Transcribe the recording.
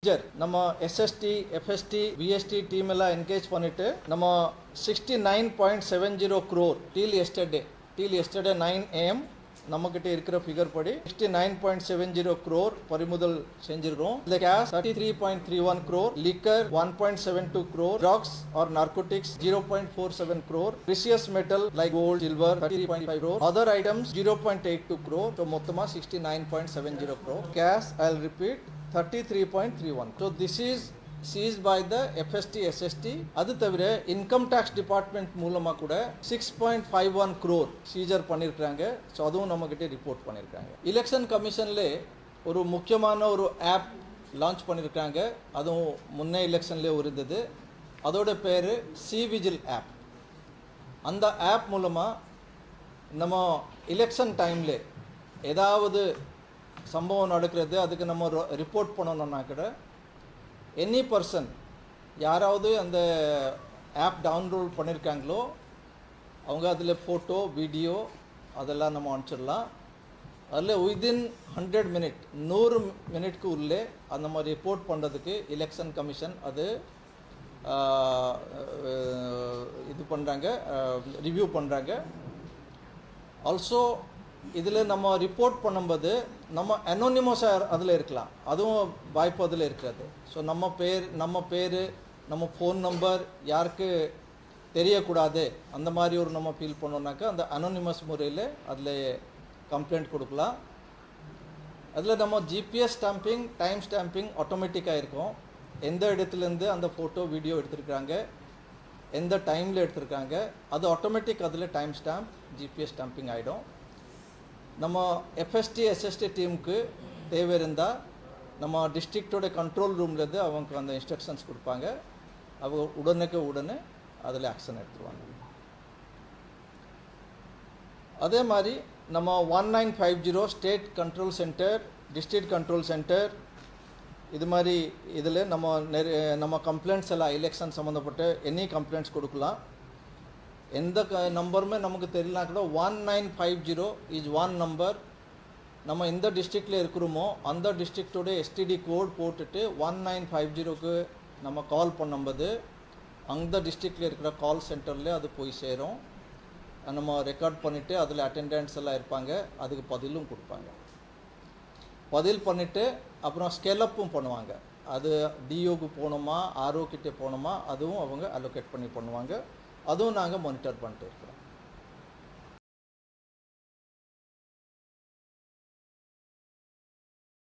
நம்ம SST, FST, VST team எல்லாம் engage பண்ணிட்டு நம்ம 69.70 crore till yesterday 9 am நம்மகிட்ட இருக்கிற ஃபிகர் படி 69.70 crore பறிமுதல் செஞ்சிருக்கோம். இந்த cash 33.31 crore, liquor 1.72 crore, drugs or narcotics 0.47 crore, precious metal like gold, silver 33.5 crore, other items 0.82 crore. So மொத்தமா 69.70 crore. Cash, I'll repeat, 33.31. So this is seized by the FST, SST. அது தவிர income tax department மூலமாக கூட 6.51 crore seizure பண்ணியிருக்காங்க. So அதுவும் நம்மக்கிட்ட report பண்ணியிருக்காங்க. Election கமிஷனில் ஒரு முக்கியமான ஒரு ஆப் லான்ச் பண்ணியிருக்காங்க. அதுவும் முன்னே எலெக்ஷன்லேயே இருந்தது. அதோட பேர் சிவிஜில் ஆப். அந்த ஆப் மூலமாக நம்ம எலெக்ஷன் டைமில் ஏதாவது சம்பவம் நடக்கிறது அதுக்கு நம்ம ரிப்போர்ட் பண்ணணும்னா கூட எனி பர்சன் யாராவது அந்த ஆப் டவுன்லோட் பண்ணியிருக்காங்களோ அவங்க அதில் ஃபோட்டோ வீடியோ அதெல்லாம் நம்ம அனுப்பிச்சிடலாம். அதில் வித்தின் 100 minutes 100 minutesக்கு உள்ளே அந்த மாதிரி ரிப்போர்ட் பண்ணுறதுக்கு எலெக்ஷன் கமிஷன் அது இது பண்ணுறாங்க, ரிவ்யூ பண்ணுறாங்க. ஆல்சோ இதில் நம்ம ரிப்போர்ட் பண்ணும்போது நம்ம அனோனிமஸாக அதில் இருக்கலாம், அதுவும் வாய்ப்பு அதில் இருக்காது. ஸோ நம்ம பேர் நம்ம ஃபோன் நம்பர் யாருக்கு தெரியக்கூடாது அந்த மாதிரி ஒரு நம்ம ஃபீல் பண்ணோம்னாக்கா அந்த அனோனிமஸ் முறையில் அதில் கம்ப்ளைண்ட் கொடுக்கலாம். அதில் நம்ம GPS ஸ்டாம்பிங், டைம் ஸ்டாம்பிங் ஆட்டோமேட்டிக்காக இருக்கும். எந்த இடத்துலேருந்து அந்த ஃபோட்டோ வீடியோ எடுத்திருக்காங்க, எந்த டைமில் எடுத்திருக்காங்க, அது ஆட்டோமேட்டிக் அதில் டைம் ஸ்டாம்ப் GPS ஸ்டாம்பிங் ஆகிடும். நம்ம FST, SST டீமுக்கு தேவை இருந்தால் நம்ம டிஸ்ட்ரிக்டோட கண்ட்ரோல் ரூம்லேருந்து அவங்க அந்த இன்ஸ்ட்ரக்ஷன்ஸ் கொடுப்பாங்க. அவங்க உடனே அதில் ஆக்ஷன் எடுத்துருவாங்க. அதே மாதிரி நம்ம 1950 state control centre, district control centre இது மாதிரி இதில் நம்ம கம்ப்ளைண்ட்ஸ் எல்லாம் எலெக்ஷன் சம்மந்தப்பட்ட எனி கம்ப்ளைண்ட்ஸ் கொடுக்கலாம். எந்த நம்பருமே நமக்கு தெரியலனா கூட 1950 இஸ் ஒன் நம்பர். நம்ம எந்த டிஸ்ட்ரிக்டில் இருக்கிறோமோ அந்த டிஸ்ட்ரிக்டோட STD கோட் போட்டுட்டு 1950க்கு நம்ம கால் பண்ணும்போது அந்த டிஸ்ட்ரிக்டில் இருக்கிற கால் சென்டரில் அது போய் சேரும். நம்ம ரெக்கார்ட் பண்ணிவிட்டு அதில் அட்டெண்டன்ஸ் எல்லாம் இருப்பாங்க, அதுக்கு பதிலும் கொடுப்பாங்க. பதில் பண்ணிவிட்டு அப்புறம் ஸ்கேலப்பும் பண்ணுவாங்க. அது DOக்கு போகணுமா RO கிட்டே போகணுமா அதுவும் அவங்க அலோகேட் பண்ணி பண்ணுவாங்க. அதுவும் நாங்கள் மானிட்டர் பண்ணிட்டு இருக்கிறோம்.